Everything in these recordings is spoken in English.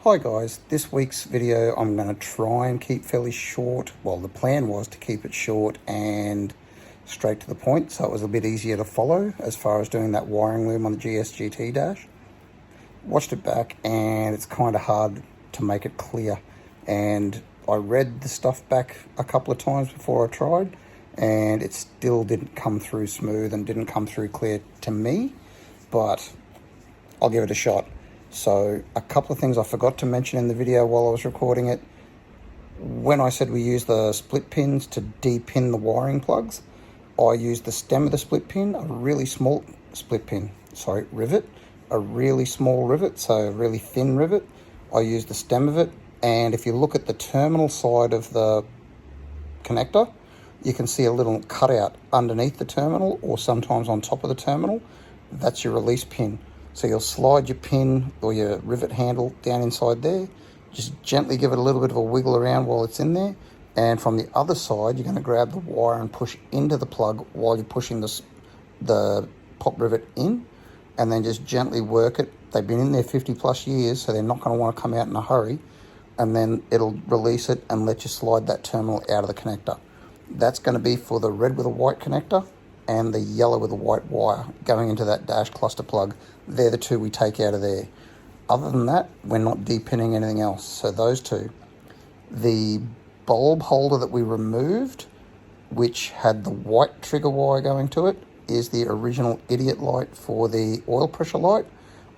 Hi guys, this week's video I'm going to try and keep fairly short. Well, the plan was to keep it short and straight to the point, so it was a bit easier to follow as far as doing that wiring loom on the GT dash. Watched it back and it's kind of hard to make it clear, and I read the stuff back a couple of times before I tried and it still didn't come through smooth and didn't come through clear to me, but I'll give it a shot. So a couple of things I forgot to mention in the video while I was recording it. When I said we use the split pins to depin the wiring plugs, I used the stem of the split pin, a really small rivet, a really small rivet, so a really thin rivet. I used the stem of it, and if you look at the terminal side of the connector, you can see a little cutout underneath the terminal or sometimes on top of the terminal. That's your release pin. So you'll slide your pin or your rivet handle down inside there, just gently give it a little bit of a wiggle around while it's in there, and from the other side you're going to grab the wire and push into the plug while you're pushing the pop rivet in, and then just gently work it. They've been in there 50 plus years, so they're not going to want to come out in a hurry, and then it'll release it and let you slide that terminal out of the connector. That's going to be for the red with a white connector and the yellow with a white wire going into that dash cluster plug. They're the two we take out of there. Other than that, we're not depinning anything else. So those two. The bulb holder that we removed, which had the white trigger wire going to it, is the original idiot light for the oil pressure light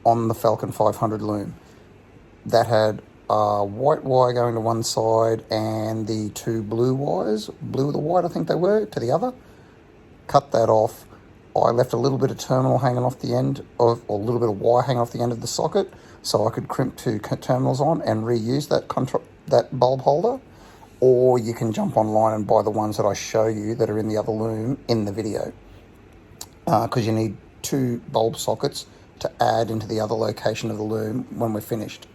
on the Falcon 500 loom. That had a white wire going to one side and the two blue wires, blue with the white I think they were, to the other. Cut that off. I left a little bit of terminal hanging off the end of, or a little bit of wire hanging off the end of the socket, so I could crimp two terminals on and reuse that bulb holder. Or you can jump online and buy the ones that I show you that are in the other loom in the video, because you need two bulb sockets to add into the other location of the loom when we're finished.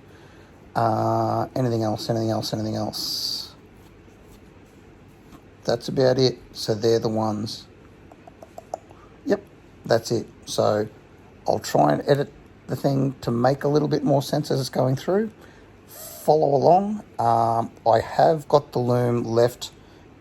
Anything else? That's about it. So they're the ones. Yep, that's it. So I'll try and edit the thing to make a little bit more sense as it's going through. Follow along. I have got the loom left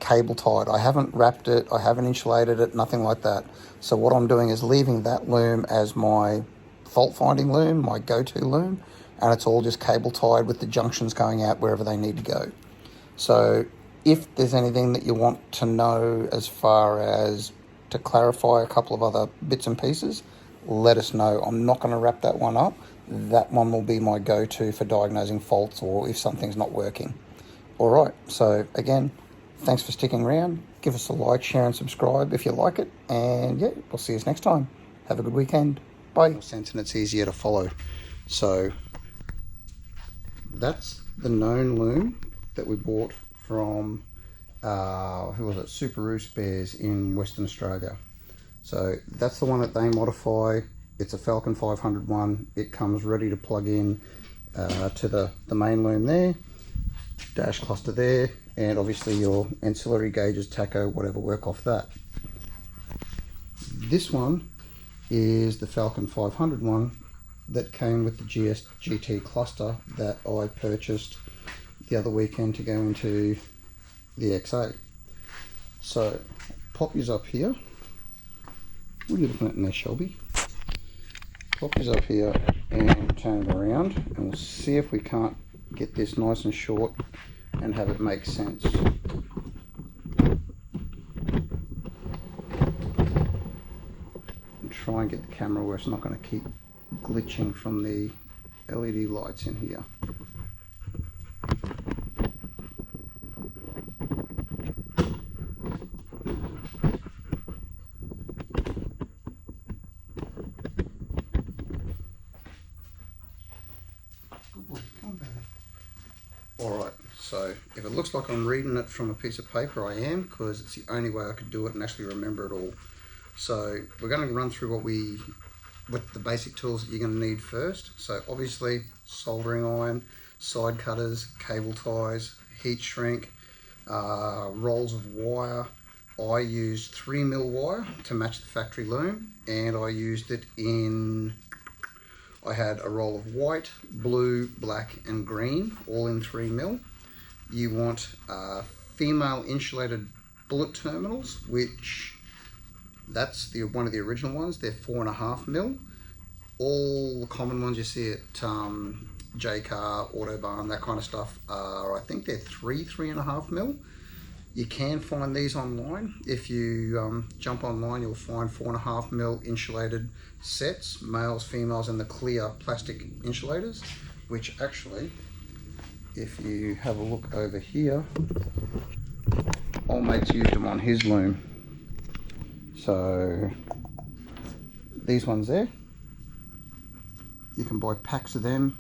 cable tied. I haven't wrapped it, I haven't insulated it, nothing like that. So what I'm doing is leaving that loom as my fault finding loom, my go-to loom, and it's all just cable tied with the junctions going out wherever they need to go. So if there's anything that you want to know as far as to clarify a couple of other bits and pieces, let us know. I'm not going to wrap that one up. That one will be my go-to for diagnosing faults or if something's not working. All right, so again, thanks for sticking around. Give us a like, share and subscribe if you like it, and yeah, we'll see you next time. Have a good weekend. Bye. Sense, and it's easier to follow. So that's the known loom that we bought from who was it? Super Spares in Western Australia. So that's the one that they modify. It's a Falcon 500 one. It comes ready to plug in to the main loom there, dash cluster there, and obviously your ancillary gauges, tacho, whatever, work off that. This one is the Falcon 500 one that came with the GT cluster that I purchased the other weekend to go into the XA. So pop yours up here. What are you looking at in there, Shelby? Pop yours up here and turn it around, and we'll see if we can't get this nice and short and have it make sense. And try and get the camera where it's not going to keep glitching from the LED lights in here. Alright, so if it looks like I'm reading it from a piece of paper, I am, because it's the only way I could do it and actually remember it all. So we're going to run through what the basic tools that you're going to need first. So obviously soldering iron, side cutters, cable ties, heat shrink, rolls of wire. I used 3mm wire to match the factory loom, and I used it in I had a roll of white, blue, black and green, all in 3mm. You want female insulated bullet terminals, which that's one of the original ones. They're 4.5mm. All the common ones you see at J-Car, Autobarn, that kind of stuff are, I think they're 3.5mm. You can find these online. If you jump online, you'll find 4.5mm insulated sets, males, females, and the clear plastic insulators, which actually, if you have a look over here, old mate's used them on his loom. So these ones there, you can buy packs of them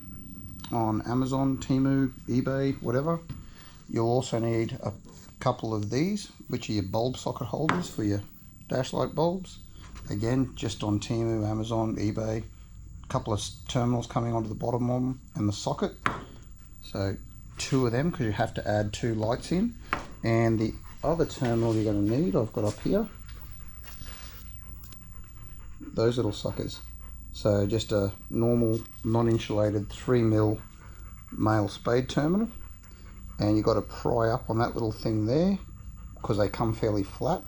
on Amazon, Temu, eBay, whatever. You'll also need a couple of these, which are your bulb socket holders for your dash light bulbs. Again, just on Temu, Amazon, eBay. A couple of terminals coming onto the bottom of them and the socket. So 2 of them, because you have to add 2 lights in. And the other terminal you're going to need, I've got up here, those little suckers. So just a normal non-insulated 3mm male spade terminal, and you've got to pry up on that little thing there because they come fairly flat,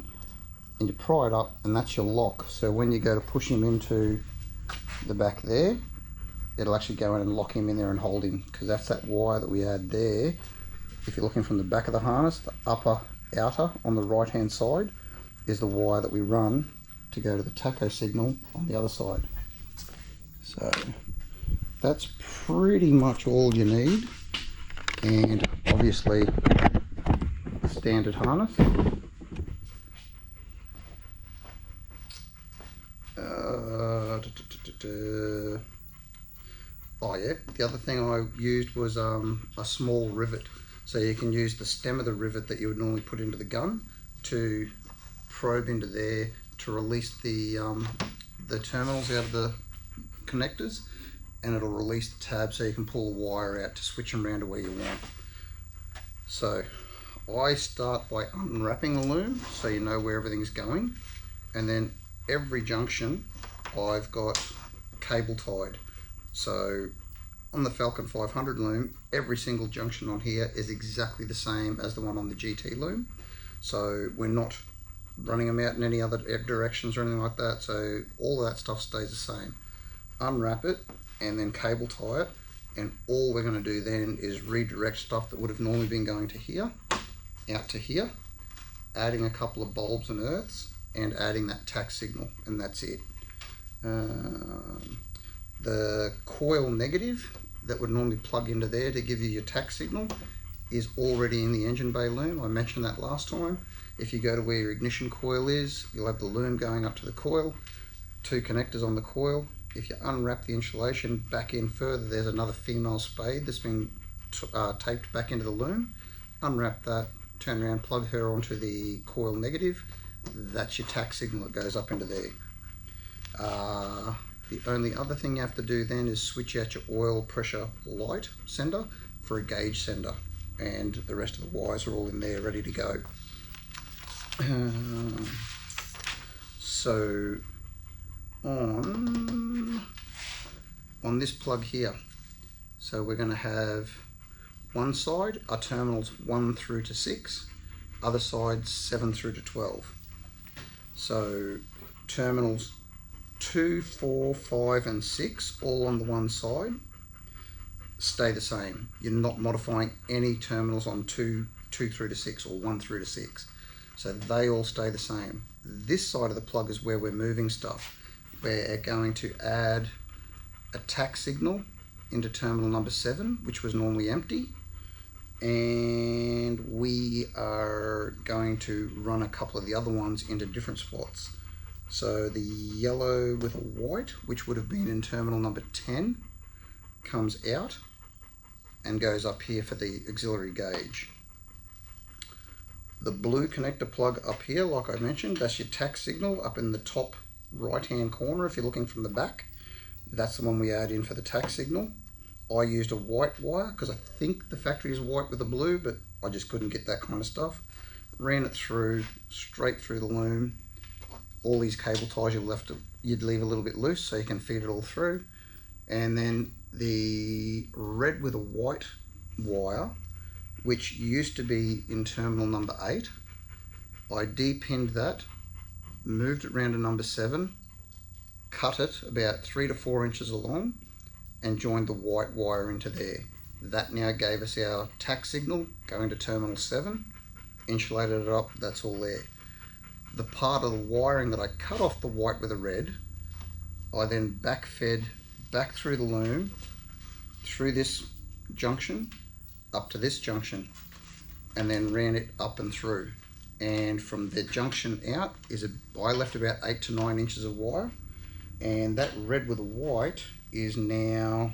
and you pry it up and that's your lock. So when you go to push him into the back there, it'll actually go in and lock him in there and hold him, because that's that wire that we had there. If you're looking from the back of the harness, the upper outer on the right hand side is the wire that we run to go to the tacho signal on the other side. So that's pretty much all you need, and obviously standard harness. Oh yeah, the other thing I used was a small rivet. So you can use the stem of the rivet that you would normally put into the gun to probe into there to release the terminals out of the connectors, and it'll release the tab so you can pull the wire out to switch them around to where you want. So I start by unwrapping the loom so you know where everything's going, and then every junction I've got cable tied. So on the Falcon 500 loom, every single junction on here is exactly the same as the one on the GT loom. So we're not running them out in any other directions or anything like that. So all of that stuff stays the same. Unwrap it and then cable tie it, and all we're going to do then is redirect stuff that would have normally been going to here out to here, adding a couple of bulbs and earths and adding that tack signal, and that's it. The coil negative that would normally plug into there to give you your tack signal is already in the engine bay loom. I mentioned that last time. If you go to where your ignition coil is, you'll have the loom going up to the coil, 2 connectors on the coil. If you unwrap the insulation back in further, there's another female spade that's been taped back into the loom. Unwrap that, turn around, plug her onto the coil negative. That's your tack signal that goes up into there. The only other thing you have to do then is switch out your oil pressure light sender for a gauge sender, and the rest of the wires are all in there ready to go. So on this plug here, so we're going to have one side our terminals 1 through to 6, other side 7 through to 12. So terminals 2, 4, 5 and 6 all on the one side stay the same. You're not modifying any terminals on 2 through to 6 or 1 through to 6. So they all stay the same. This side of the plug is where we're moving stuff. We're going to add a tack signal into terminal number 7, which was normally empty, and we are going to run a couple of the other ones into different spots. So the yellow with a white, which would have been in terminal number 10, comes out and goes up here for the auxiliary gauge. The blue connector plug up here, like I mentioned, that's your tack signal up in the top right hand corner if you're looking from the back. That's the one we add in for the tack signal. I used a white wire because I think the factory is white with a blue, but I just couldn't get that kind of stuff. Ran it through, straight through the loom. All these cable ties you'd leave a little bit loose so you can feed it all through, And then the red with a white wire, which used to be in terminal number 8, I depinned that, moved it round to number 7, cut it about 3 to 4 inches along, and joined the white wire into there. That now gave us our tack signal going to terminal 7, insulated it up, that's all there. The part of the wiring that I cut off the white with the red, I then backfed back through the loom, through this junction, up to this junction, and then ran it up and through. And from the junction out I left about 8 to 9 inches of wire, and that red with the white is now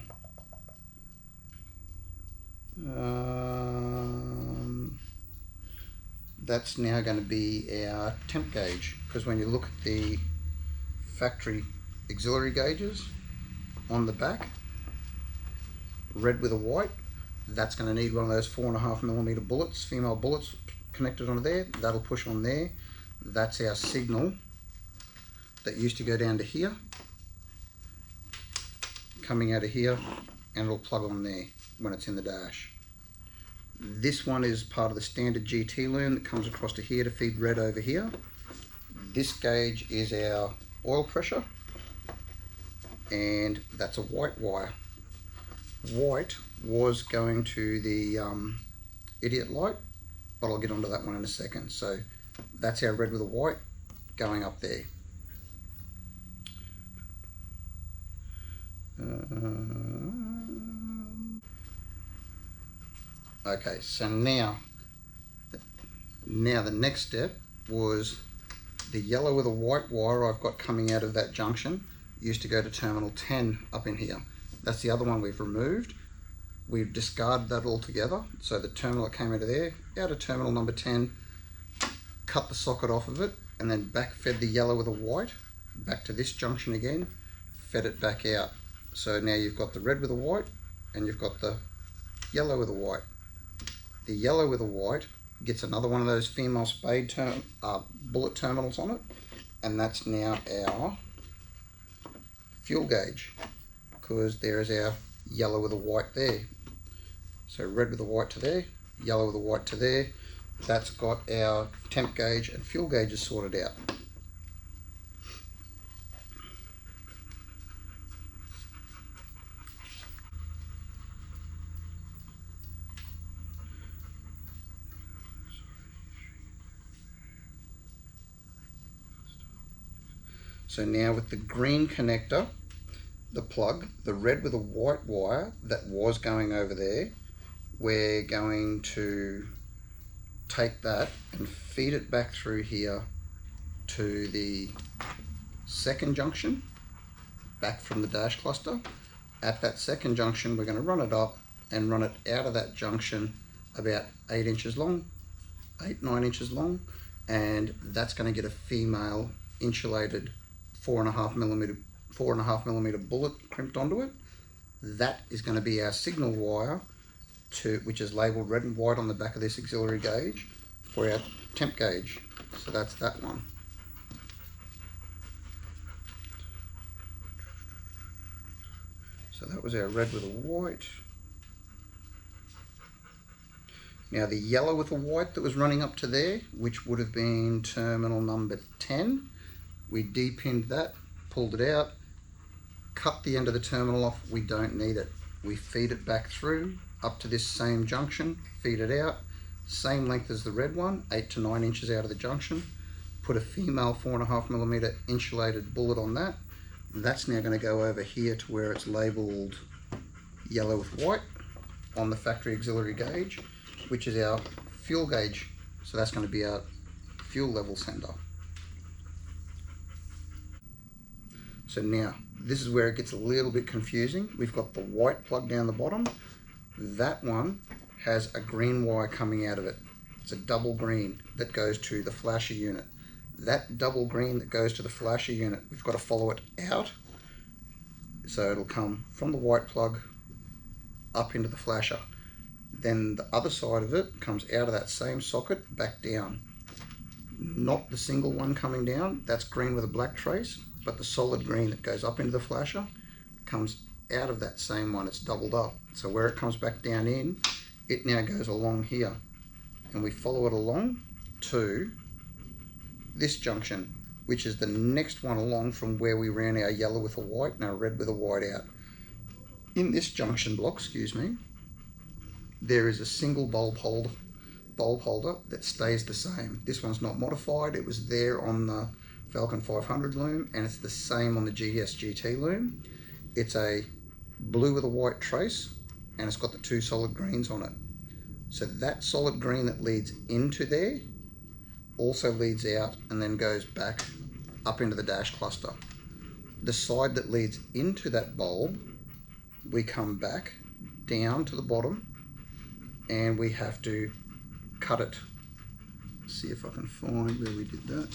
that's now going to be our temp gauge, because when you look at the factory auxiliary gauges on the back, red with a white, that's going to need one of those 4.5mm bullets, female bullets connected onto there. That'll push on there. That's our signal that used to go down to here, coming out of here, and it'll plug on there when it's in the dash. This one is part of the standard GT loom that comes across to here to feed red over here. This gauge is our oil pressure, and that's a white wire. White was going to the idiot light, but I'll get onto that one in a second. So that's our red with a white going up there. Okay, so now the next step was the yellow with a white wire I've got coming out of that junction used to go to terminal 10 up in here. That's the other one we've removed. We've discarded that altogether. So the terminal that came out of there, out of terminal number 10, cut the socket off of it, and then backfed the yellow with a white back to this junction again, fed it back out. So now you've got the red with a white, and you've got the yellow with a white. The yellow with a white gets another one of those female spade bullet terminals on it, and that's now our fuel gauge, because there is our yellow with a white there. So red with a white to there, yellow with a white to there. That's got our temp gauge and fuel gauges sorted out. So now with the green connector, the plug, the red with a white wire that was going over there, we're going to take that and feed it back through here to the second junction, back from the dash cluster. At that second junction, we're going to run it up and run it out of that junction about 8 inches long, 9 inches long, and that's going to get a female insulated 4.5mm bullet crimped onto it. That is going to be our signal wire, which is labelled red and white on the back of this auxiliary gauge, for our temp gauge. So that's that one. So that was our red with a white. Now the yellow with a white that was running up to there, which would have been terminal number 10, we depinned that, pulled it out, cut the end of the terminal off. We don't need it. We feed it back through up to this same junction, feed it out, same length as the red one, 8 to 9 inches out of the junction. Put a female 4.5mm insulated bullet on that. That's now going to go over here to where it's labelled yellow with white on the factory auxiliary gauge, which is our fuel gauge. So that's going to be our fuel level sender. So now, this is where it gets a little bit confusing. We've got the white plug down the bottom. That one has a green wire coming out of it. It's a double green that goes to the flasher unit. That double green that goes to the flasher unit, we've got to follow it out. So it'll come from the white plug up into the flasher. Then the other side of it comes out of that same socket back down. Not the single one coming down, that's green with a black trace, but the solid green that goes up into the flasher comes out of that same one, it's doubled up. So where it comes back down in, it now goes along here, and we follow it along to this junction, which is the next one along from where we ran our yellow with a white and our red with a white out. In this junction block, excuse me, there is a single bulb holder that stays the same. This one's not modified. It was there on the Falcon 500 loom, and it's the same on the GS GT loom. It's a blue with a white trace, and it's got the two solid greens on it. So that solid green that leads into there also leads out and then goes back up into the dash cluster. The side that leads into that bulb, we come back down to the bottom and we have to cut it. See if I can find where we did that.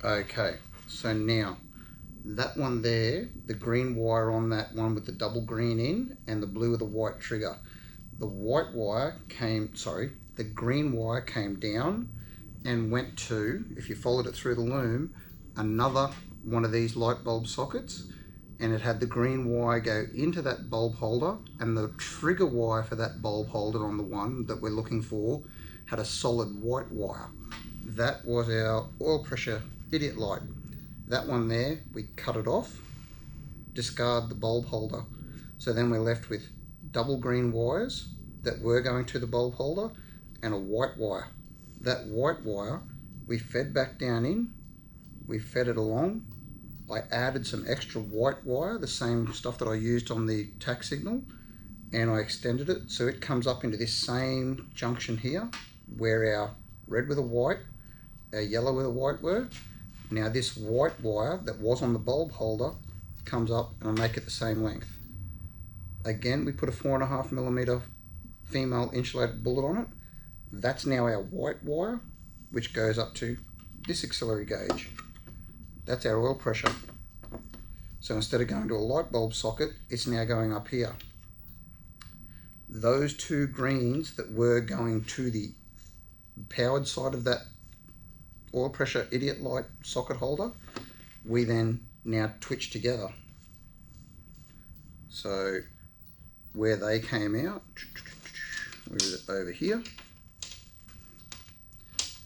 Okay, so now that one there, the green wire on that one with the double green in and the blue with the white trigger, the green wire came down and went to, if you followed it through the loom, another one of these light bulb sockets, and it had the green wire go into that bulb holder, and the trigger wire for that bulb holder on the one that we're looking for had a solid white wire. That was our oil pressure idiot light. That one there, we cut it off, discard the bulb holder. So then we're left with double green wires that were going to the bulb holder and a white wire. That white wire we fed back down in, we fed it along. I added some extra white wire, the same stuff that I used on the tack signal, and I extended it so it comes up into this same junction here where our red with a white, our yellow with a white were. Now this white wire that was on the bulb holder comes up and I make it the same length. Again, we put a 4.5mm female insulated bullet on it. That's now our white wire, which goes up to this auxiliary gauge. That's our oil pressure. So instead of going to a light bulb socket, it's now going up here. Those two greens that were going to the powered side of that oil pressure idiot light socket holder, we then now twitch together. So where they came out, where is it, over here,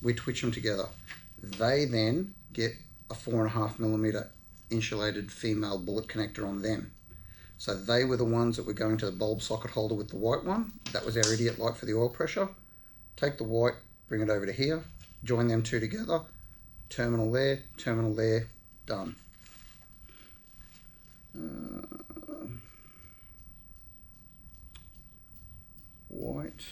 we twitch them together. They then get a 4.5mm insulated female bullet connector on them. So they were the ones that were going to the bulb socket holder with the white one. That was our idiot light for the oil pressure. Take the white, bring it over to here, join them two together, terminal there, done. White.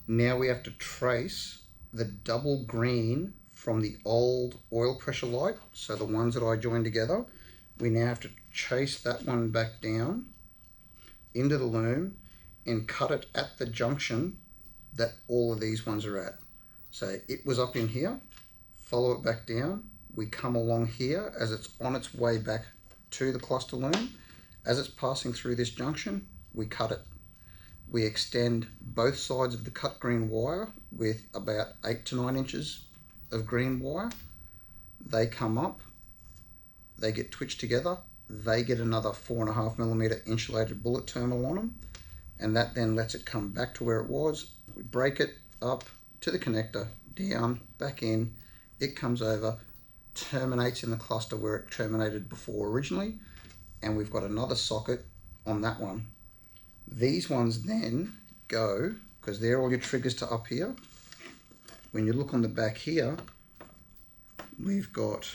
Now we have to trace the double green from the old oil pressure light, so the ones that I joined together, we now have to chase that one back down into the loom and cut it at the junction that all of these ones are at. So it was up in here, follow it back down, we come along here as it's on its way back to the cluster loom. As it's passing through this junction, we cut it. We extend both sides of the cut green wire with about 8 to 9 inches of green wire. They come up, they get twitched together, they get another 4.5mm insulated bullet terminal on them, and that then lets it come back to where it was. We break it up to the connector, down, back in, it comes over, terminates in the cluster where it terminated before originally, and we've got another socket on that one. These ones then go, because they're all your triggers to up here. When you look on the back here, we've got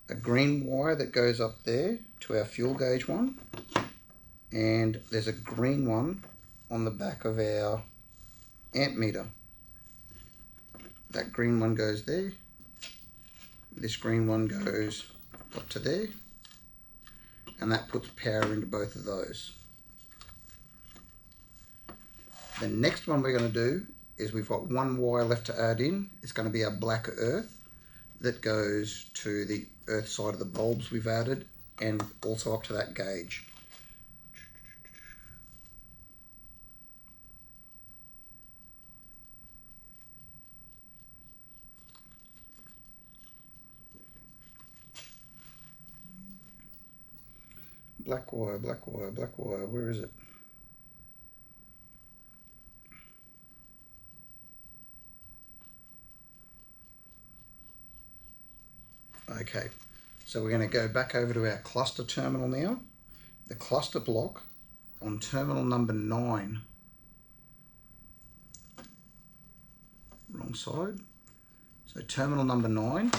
a green wire that goes up there to our fuel gauge one, and there's a green one on the back of our amp meter. That green one goes there. This green one goes up to there. And that puts power into both of those. The next one we're going to do is we've got one wire left to add in. It's going to be our black earth that goes to the earth side of the bulbs we've added and also up to that gauge. Black wire, black wire, black wire, where is it? Okay, so we're going to go back over to our cluster terminal now. The cluster block on terminal number 9. Wrong side. So terminal number 9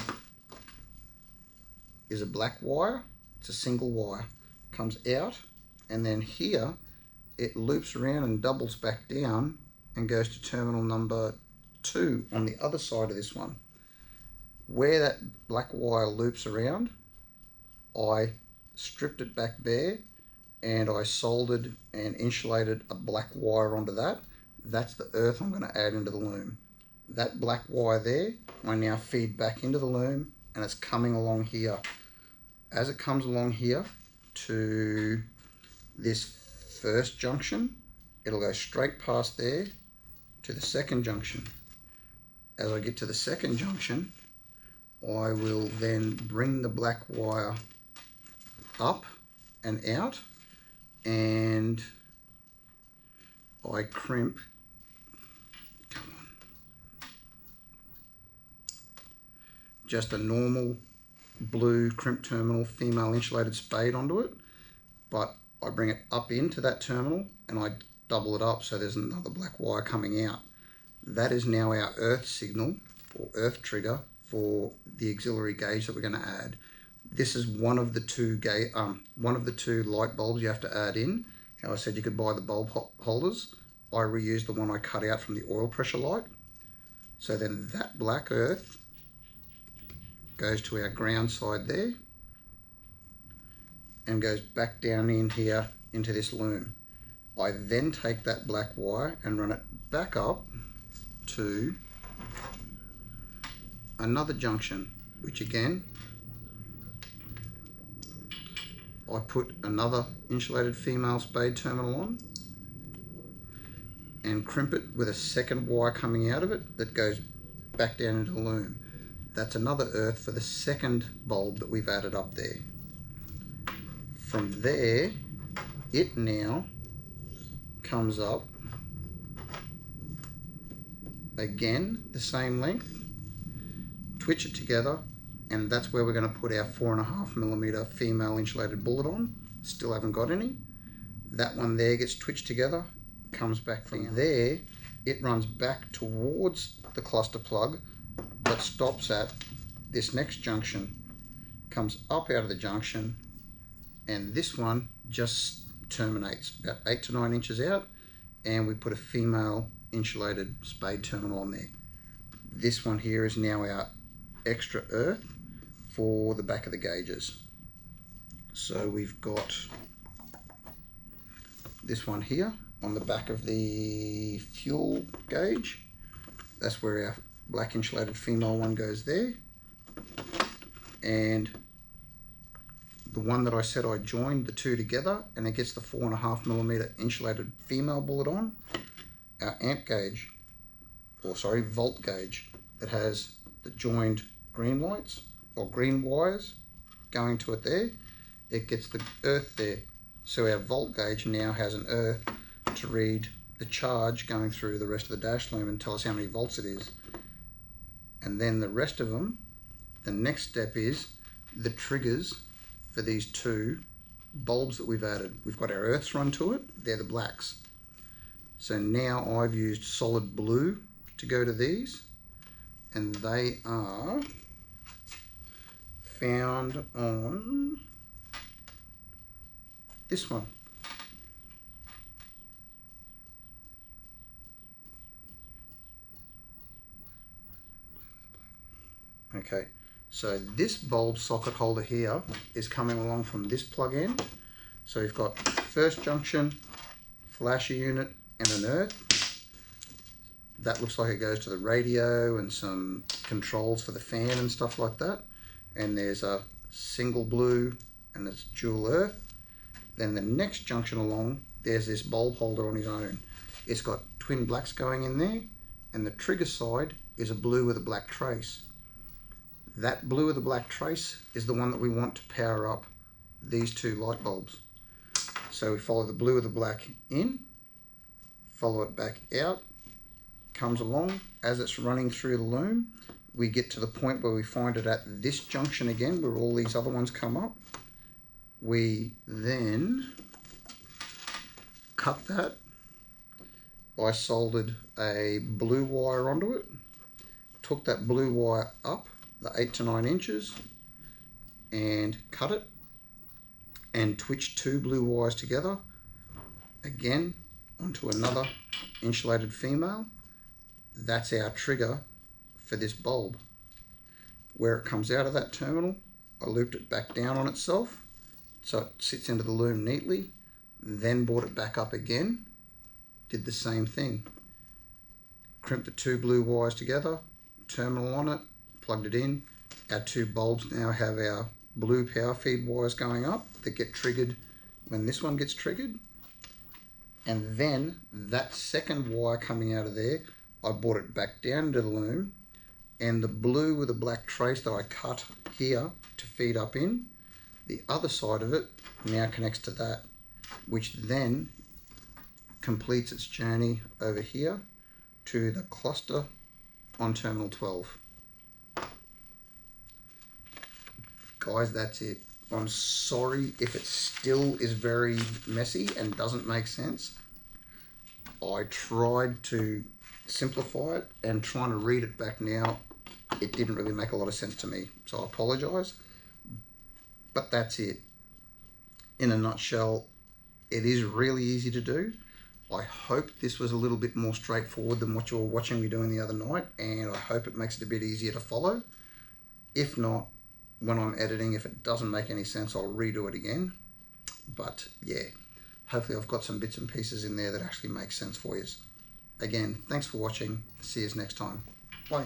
is a black wire. It's a single wire. Comes out, and then here it loops around and doubles back down and goes to terminal number 2 on the other side of this one. Where that black wire loops around, I stripped it back bare and I soldered and insulated a black wire onto that. That's the earth I'm going to add into the loom. That black wire there, I now feed back into the loom, and it's coming along here. As it comes along here to this first junction, it'll go straight past there to the second junction. As I get to the second junction, I will then bring the black wire up and out, and I crimp, come on, just a normal blue crimp terminal female insulated spade onto it, but I bring it up into that terminal and I double it up so there's another black wire coming out. That is now our earth signal or earth trigger for the auxiliary gauge that we're going to add. This is one of the two light bulbs you have to add in. How I said you could buy the bulb holders. I reused the one I cut out from the oil pressure light. So then that black earth goes to our ground side there and goes back down in here into this loom. I then take that black wire and run it back up to another junction, which again, I put another insulated female spade terminal on and crimp it with a second wire coming out of it that goes back down into the loom. That's another earth for the second bulb that we've added up there. From there, it now comes up again, the same length, twitch it together, and that's where we're going to put our 4.5mm female insulated bullet on. Still haven't got any. That one there gets twitched together, comes back from there, it runs back towards the cluster plug, but stops at this next junction, comes up out of the junction, and this one just terminates about 8 to 9 inches out, and we put a female insulated spade terminal on there. This one here is now our extra earth for the back of the gauges. So we've got this one here on the back of the fuel gauge. That's where our black insulated female one goes there, and the one that I said I joined the two together and it gets the 4.5mm insulated female bullet on, our amp gauge, or sorry, volt gauge, that has the joined green lights or green wires going to it there, it gets the earth there. So our volt gauge now has an earth to read the charge going through the rest of the dash loom and tell us how many volts it is. And then the rest of them, the next step is the triggers for these two bulbs that we've added. We've got our earths run to it, they're the blacks. So now I've used solid blue to go to these, and they are found on this one. Okay, so this bulb socket holder here is coming along from this plug end. So you've got first junction, flasher unit, and an earth. That looks like it goes to the radio and some controls for the fan and stuff like that. And there's a single blue and it's dual earth. Then the next junction along, there's this bulb holder on his own. It's got twin blacks going in there, and the trigger side is a blue with a black trace. That blue with the black trace is the one that we want to power up these two light bulbs. So we follow the blue with the black in, follow it back out, comes along. As it's running through the loom, we get to the point where we find it at this junction again, where all these other ones come up. We then cut that. I soldered a blue wire onto it, took that blue wire up the 8 to 9 inches and cut it, and twitched two blue wires together again onto another insulated female. That's our trigger for this bulb. Where it comes out of that terminal, I looped it back down on itself so it sits into the loom neatly, then brought it back up again, did the same thing, crimped the two blue wires together, terminal on it, plugged it in. Our two bulbs now have our blue power feed wires going up that get triggered when this one gets triggered. And then that second wire coming out of there, I brought it back down to the loom, and the blue with the black trace that I cut here to feed up in, the other side of it now connects to that, which then completes its journey over here to the cluster on terminal 12. Guys, that's it. I'm sorry if it still is very messy and doesn't make sense. I tried to simplify it, and trying to read it back now, it didn't really make a lot of sense to me, so I apologize. But that's it. In a nutshell, it is really easy to do. I hope this was a little bit more straightforward than what you were watching me doing the other night, and I hope it makes it a bit easier to follow. If not, when I'm editing, if it doesn't make any sense, I'll redo it again. But yeah, hopefully I've got some bits and pieces in there that actually make sense for you. Again, thanks for watching. See you next time. Bye.